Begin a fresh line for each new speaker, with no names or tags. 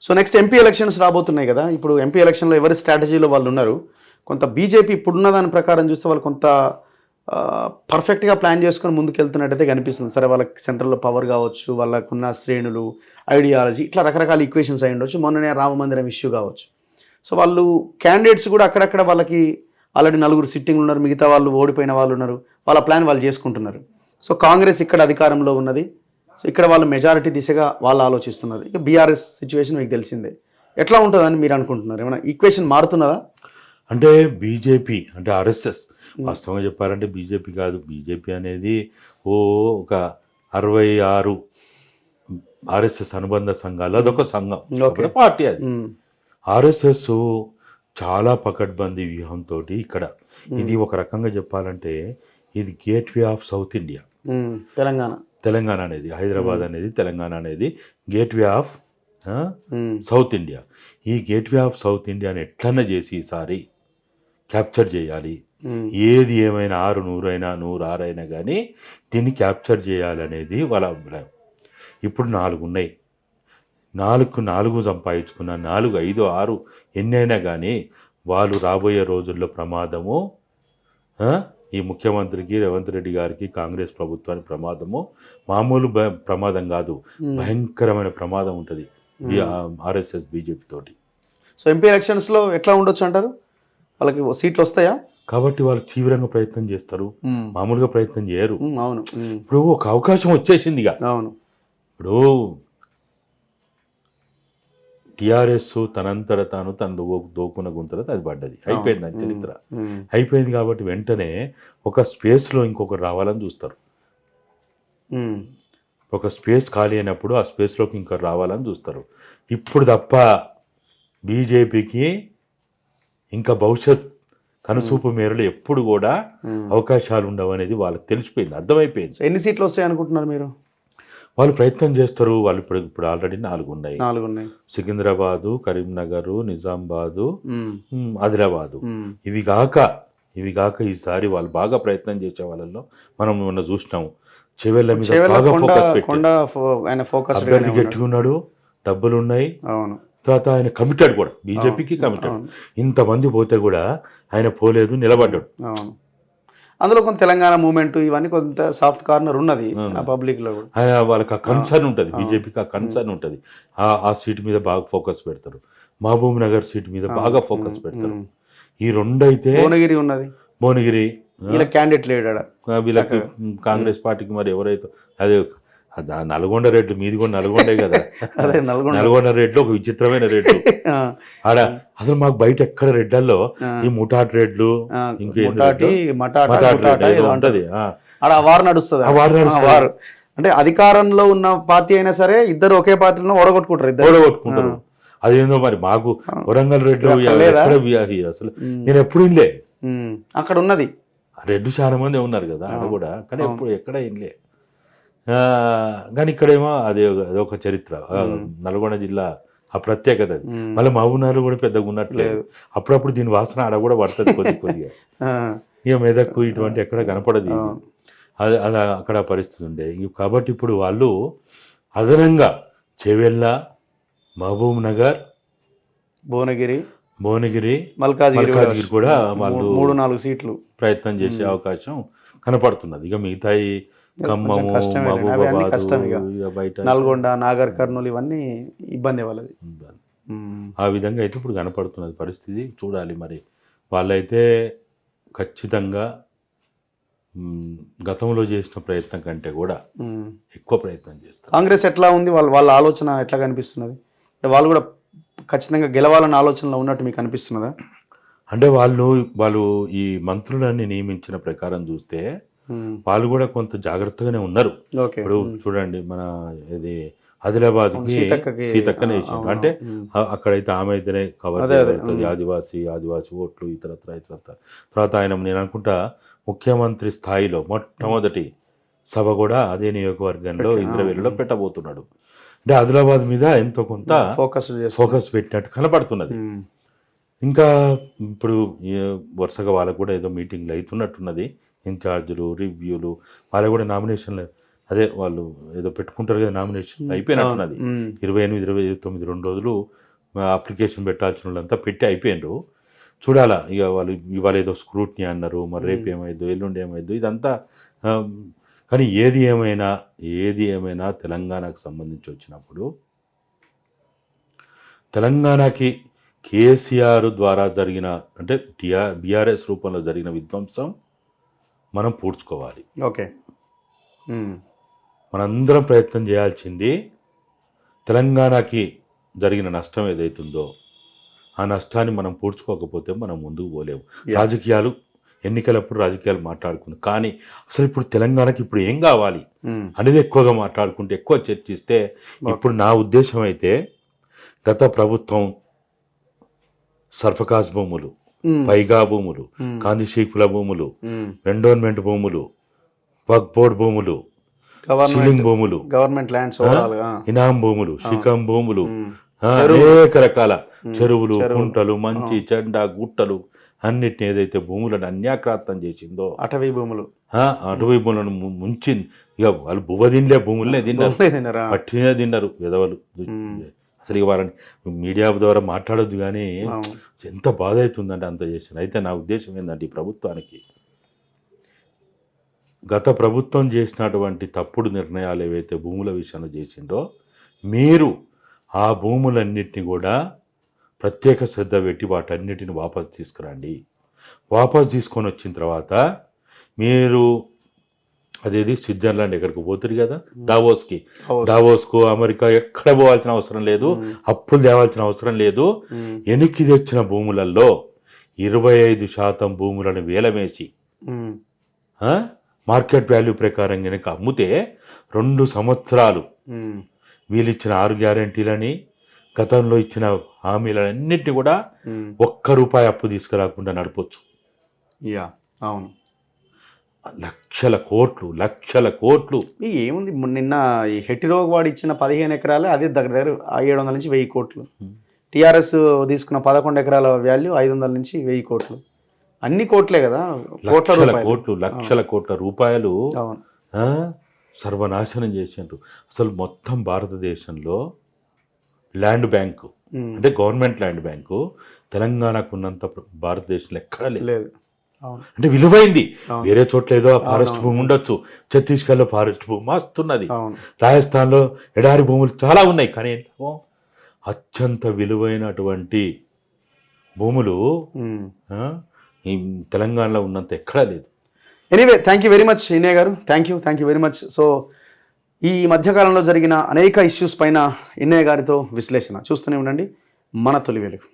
So next MP elections రాబోతున్నాయి కదా. ఇప్పుడు ఎంపీ ఎలక్షన్లో ఎవరి స్ట్రాటజీలో వాళ్ళు ఉన్నారు. కొంత బీజేపీ ఇప్పుడున్న దాని ప్రకారం చూస్తే వాళ్ళు కొంత పర్ఫెక్ట్గా ప్లాన్ చేసుకొని ముందుకెళ్తున్నట్టయితే కనిపిస్తుంది. సరే వాళ్ళకి సెంట్రల్లో పవర్ కావచ్చు, వాళ్ళకున్న శ్రేణులు, ఐడియాలజీ, ఇట్లా రకరకాల ఈక్వేషన్స్ అయి ఉండొచ్చు. మొన్ననే రామ మందిరం ఇష్యూ కావచ్చు. సో వాళ్ళు క్యాండిడేట్స్ కూడా అక్కడక్కడ వాళ్ళకి ఆల్రెడీ 4 సిట్టింగ్లు ఉన్నారు, మిగతా వాళ్ళు ఓడిపోయిన వాళ్ళు ఉన్నారు. వాళ్ళ ప్లాన్ వాళ్ళు చేసుకుంటున్నారు. సో కాంగ్రెస్ ఇక్కడ అధికారంలో ఉన్నది. సో ఇక్కడ వాళ్ళు మెజారిటీ దిశగా వాళ్ళు ఆలోచిస్తున్నారు. ఇక బీఆర్ఎస్ సిచ్యువేషన్ మీకు తెలిసిందే. ఎట్లా ఉంటుందని మీరు అనుకుంటున్నారు? ఏమైనా ఈక్వేషన్ మారుతున్నదా?
అంటే బీజేపీ అంటే ఆర్ఎస్ఎస్ వాస్తవంగా చెప్పాలంటే బీజేపీ కాదు. బీజేపీ అనేది ఒక 66 ఆర్ఎస్ఎస్ అనుబంధ సంఘాలు, అదొక సంఘం, ఒక పార్టీ. అది ఆర్ఎస్ఎస్ చాలా పకడ్బందీ వ్యూహంతో ఇక్కడ ఇది ఒక రకంగా చెప్పాలంటే ఇది gateway of south India. Telangana అనేది, హైదరాబాద్ అనేది, తెలంగాణ అనేది గేట్వే ఆఫ్ సౌత్ ఇండియా. ఈ గేట్వే ఆఫ్ సౌత్ ఇండియాని ఎట్లన్నా చేసి ఈసారి క్యాప్చర్ చేయాలి. ఏది ఏమైనా 600 అయినా 106 అయినా కానీ దీన్ని క్యాప్చర్ చేయాలనేది వాళ్ళ అభిప్రాయం. ఇప్పుడు 4 ఉన్నాయి. 4 సంపాదించుకున్న 4, 5, 6 ఎన్ని అయినా కానీ వాళ్ళు రాబోయే రోజుల్లో ప్రమాదము, ఈ ముఖ్యమంత్రికి రేవంత్ రెడ్డి గారికి, కాంగ్రెస్ ప్రభుత్వానికి ప్రమాదము మామూలు ప్రమాదం కాదు, భయంకరమైన ప్రమాదం ఉంటుంది ఆర్ఎస్ఎస్ బీజేపీ తోటి.
సో ఎంపీ ఎలక్షన్స్లో ఎట్లా ఉండొచ్చు అంటారు? వాళ్ళకి సీట్లు వస్తాయా?
కాబట్టి వాళ్ళు తీవ్రంగా ప్రయత్నం చేస్తారు, మామూలుగా ప్రయత్నం చేయరు.
అవును.
ఇప్పుడు ఒక అవకాశం వచ్చేసింది ఇక.
అవును.
ఇప్పుడు టీఆర్ఎస్ తనంతట తాను తను దోకున్న గుంతలో అది పడ్డది, అయిపోయింది అని చరిత్ర అయిపోయింది. కాబట్టి వెంటనే ఒక స్పేస్లో ఇంకొకరు రావాలని చూస్తారు. ఒక స్పేస్ ఖాళీ అయినప్పుడు ఆ స్పేస్లోకి ఇంకొకరు రావాలని చూస్తారు. ఇప్పుడు తప్ప బీజేపీకి ఇంకా భవిష్యత్ కనుసూపు మేరలు ఎప్పుడు కూడా అవకాశాలు ఉండవు అనేది వాళ్ళకి తెలిసిపోయింది, అర్థమైపోయింది.
ఎన్ని సీట్లు వస్తాయి అనుకుంటున్నారు మీరు?
వాళ్ళు ప్రయత్నం చేస్తారు. వాళ్ళు ఇప్పుడు ఆల్రెడీ 4 ఉన్నాయి. సికింద్రాబాదు, కరీంనగర్, నిజామాబాదు, ఆదిలాబాదు. ఇవి కాక ఈసారి వాళ్ళు బాగా ప్రయత్నం చేసే వాళ్ళల్లో మనం మొన్న చూసినాము. చెవెళ్ళ మీద బాగా ఫోకస్ పెట్టి గట్టిగున్నాడు, డబ్బులు ఉన్నాయి. తర్వాత ఆయన కమిటెడ్ కూడా, బీజేపీకి కమిటెడ్. ఇంతమంది పోతే కూడా ఆయన పోలేదు, నిలబడ్డాడు.
అందులో కొంత తెలంగాణ మూవ్మెంట్ ఇవన్నీ కొంత సాఫ్ట్ కార్నర్ ఉన్నది పబ్లిక్ లో.
వాళ్ళకి ఆ కన్సర్న్ ఉంటుంది, బీజేపీకి ఆ కన్సర్న్ ఉంటుంది. ఆ సీట్ మీద బాగా ఫోకస్ పెడతారు. మహబూబ్ నగర్ సీట్ మీద బాగా ఫోకస్ పెడతారు. ఈ 2 అయితే
భువనగిరి ఉన్నది,
భువనగిరి
క్యాండిడేట్ లేడా
వీళ్ళకి కాంగ్రెస్ పార్టీకి మరి ఎవరైతే అదే నల్గొండ రెడ్లు, మీది కూడా నల్గొండే కదా. నల్గొండ రెడ్లు ఒక విచిత్రమైన రెడ్లు ఆడ. అసలు మాకు బయట ఎక్కడ రెడ్డల్లో ఈ ముఠాట్ రెడ్లు ఉంటది,
వారు నడుస్తుంది. అంటే అధికారంలో ఉన్న పార్టీ అయినా సరే ఇద్దరు ఒకే పార్టీలో ఓడగొట్టుకుంటారు.
అదేందో మరి మాకు వరంగల్ రెడ్లు అసలు నేను ఎప్పుడు ఇన్లే.
అక్కడ ఉన్నది
రెడ్లు చాలా మంది ఉన్నారు కదా అక్కడ కూడా, కానీ ఎప్పుడు ఎక్కడ ఇన్లే. కానీ ఇక్కడేమో అదొక చరిత్ర. నల్గొండ జిల్లా ఆ ప్రత్యేకత. మళ్ళీ మహబూబ్నగర్ కూడా పెద్దగా ఉన్నట్లేదు. అప్పుడప్పుడు దీని వాసన ఆడ కూడా పడుతుంది కొద్దిగా. ఇక మెదక్కు ఇటువంటి ఎక్కడ కనపడదు. అలా అక్కడ పరిస్థితి ఉండే. కాబట్టి ఇప్పుడు వాళ్ళు అదనంగా చెవెళ్ళ, మహబూబ్ నగర్, భువనగిరి, మల్కాజ్గిరి కూడా వాళ్ళు
3-4 సీట్లు
ప్రయత్నం చేసే అవకాశం కనపడుతున్నది. ఇక మిగతా ఖమ్మము,
నల్గొండ, నాగర్ కర్నూలు ఇవన్నీ ఇబ్బంది వాళ్ళది.
ఆ విధంగా అయితే ఇప్పుడు కనపడుతున్నది పరిస్థితి. చూడాలి మరి. వాళ్ళైతే ఖచ్చితంగా గతంలో చేసిన ప్రయత్నం కంటే కూడా ఎక్కువ ప్రయత్నం చేస్తారు.
కాంగ్రెస్ ఎట్లా ఉంది? వాళ్ళ ఆలోచన ఎట్లా కనిపిస్తున్నది? అంటే వాళ్ళు కూడా ఖచ్చితంగా గెలవాలన్న ఆలోచనలో ఉన్నట్టు మీకు అనిపిస్తున్నదా?
అంటే వాళ్ళు ఈ మంత్రులన్నీ నియమించిన ప్రకారం చూస్తే వాళ్ళు కూడా కొంత జాగ్రత్తగానే ఉన్నారు. ఇప్పుడు చూడండి, మన ఇది ఆదిలాబాద్ సీతక్కనే ఇచ్చింది. అంటే అక్కడైతే ఆమె అయితేనే కవర్ అవుతుంది, ఆదివాసీ ఓట్లు ఇతరత్ర. తర్వాత ఆయన నేను అనుకుంటా ముఖ్యమంత్రి స్థాయిలో మొట్టమొదటి సభ కూడా అదే నియోజకవర్గంలో ఇంద్రవెల్లిలో పెట్టబోతున్నాడు. అంటే ఆదిలాబాద్ మీద ఎంతో కొంత ఫోకస్ పెట్టినట్టు కనపడుతున్నది. ఇంకా ఇప్పుడు వరుసగా వాళ్ళకు కూడా ఏదో మీటింగ్లు అవుతున్నట్టున్నది. ఇన్ఛార్జీలు, రివ్యూలు, వాళ్ళకు కూడా నామినేషన్లు అదే వాళ్ళు ఏదో పెట్టుకుంటారు కదా నామినేషన్ అయిపోయినట్టున్నది. 28, 29 2 రోజులు అప్లికేషన్ పెట్టాల్సిన వాళ్ళంతా పెట్టి అయిపోయినారు. చూడాలా ఇక వాళ్ళు ఇవాళ ఏదో స్క్రూట్నీ అన్నారు, మరి రేపు ఏమైందో ఎల్లుండి ఏమైందో ఇదంతా. కానీ ఏది ఏమైనా తెలంగాణకు సంబంధించి వచ్చినప్పుడు తెలంగాణకి కేసీఆర్ ద్వారా జరిగిన అంటే బీఆర్ఎస్ రూపంలో జరిగిన విధ్వంసం మనం పూడ్చుకోవాలి.
ఓకే.
మనందరం ప్రయత్నం చేయాల్సింది తెలంగాణకి జరిగిన నష్టం ఏదైతుందో ఆ నష్టాన్ని మనం పూడ్చుకోకపోతే మనం ముందుకు పోలేము. రాజకీయాలు ఎన్నికలప్పుడు రాజకీయాలు మాట్లాడుకుందాం, కానీ అసలు ఇప్పుడు తెలంగాణకి ఇప్పుడు ఏం కావాలి అనేది ఎక్కువగా మాట్లాడుకుంటే ఎక్కువ చర్చిస్తే, ఇప్పుడు నా ఉద్దేశం అయితే గత ప్రభుత్వం సర్ఫకాస్ భూములు, పైగా భూములు, కాందిశీకుల భూములు, ఎండోన్మెంట్ భూములు, వక్ఫ్ బోర్డ్ భూములు, సీలింగ్ భూములు,
గవర్నమెంట్ ల్యాండ్స్,
ఇనాం భూములు, శిఖం భూములు, అనేక రకాల చెరువులు, కుంటలు, మంచి చెడ్డ గుట్టలు అన్నిటిని ఏదైతే భూములను అన్యాక్రాంతం చేసిందో,
అటవీ
భూములను ముంచి ఇక వాళ్ళు భూమిలే భూములనే తిన్నారు, పట్టినే తిన్నారు విధవలు. అసలు ఇక వాళ్ళని మీడియా ద్వారా మాట్లాడొద్దు, కానీ ఎంత బాధ అవుతుందంటే అంత చేసింది. అయితే నా ఉద్దేశం ఏంటంటే ఈ ప్రభుత్వానికి గత ప్రభుత్వం చేసినటువంటి తప్పుడు నిర్ణయాలు ఏవైతే భూముల విషయంలో చేసిందో, మీరు ఆ భూములన్నిటిని కూడా ప్రత్యేక శ్రద్ధ పెట్టి వాటన్నిటిని వాపసు తీసుకురండి. వాపసు తీసుకొని వచ్చిన తర్వాత మీరు అదేది స్విట్జర్లాండ్ ఎక్కడికి పోతుంది కదా, దావోస్కు అమెరికా ఎక్కడ పోవాల్సిన అవసరం లేదు, అప్పులు తేవాల్సిన అవసరం లేదు. వెనక్కి తెచ్చిన భూములలో 25% భూములను వేలమేసి మార్కెట్ వాల్యూ ప్రకారం కనుక అమ్మితే 2 సంవత్సరాలు వీళ్ళు ఇచ్చిన 6 గ్యారెంటీలని, గతంలో ఇచ్చిన హామీలన్నింటినీ కూడా ₹1 అప్పు తీసుకురాకుండా నడపచ్చు.
అవును,
లక్షల కోట్లు.
ఏముంది, నిన్న ఈ హెటిరోగ్ వాడు ఇచ్చిన 15 ఎకరాలు అదే దగ్గర 700 నుంచి 1000 కోట్లు. టీఆర్ఎస్ తీసుకున్న 11 ఎకరాల వాల్యూ 500 నుంచి 1000 కోట్లు. అన్ని కోట్లే కదా,
లక్షల కోట్ల రూపాయలు సర్వనాశనం చేసిండ్రు. అసలు మొత్తం భారతదేశంలో ల్యాండ్ బ్యాంకు అంటే గవర్నమెంట్ ల్యాండ్ బ్యాంకు తెలంగాణకు ఉన్నంత భారతదేశంలో ఎక్కడా లేదు. అంటే విలువైంది. వేరే చోట్ల ఏదో ఫారెస్ట్ భూమి ఉండొచ్చు, ఛత్తీస్గఢ్లో ఫారెస్ట్ భూమి మస్తున్నది, రాజస్థాన్లో ఎడారి భూములు చాలా ఉన్నాయి, కానీ అత్యంత విలువైనటువంటి భూములు ఈ తెలంగాణలో ఉన్నంత ఎక్కడా లేదు.
Anyway, thank you very much Innaiah గారు, thank you very much. So ఈ మధ్యకాలంలో జరిగిన అనేక ఇష్యూస్ పైన ఇన్నయ్య గారితో విశ్లేషణ చూస్తూనే ఉండండి మన తొలి వెలుగు.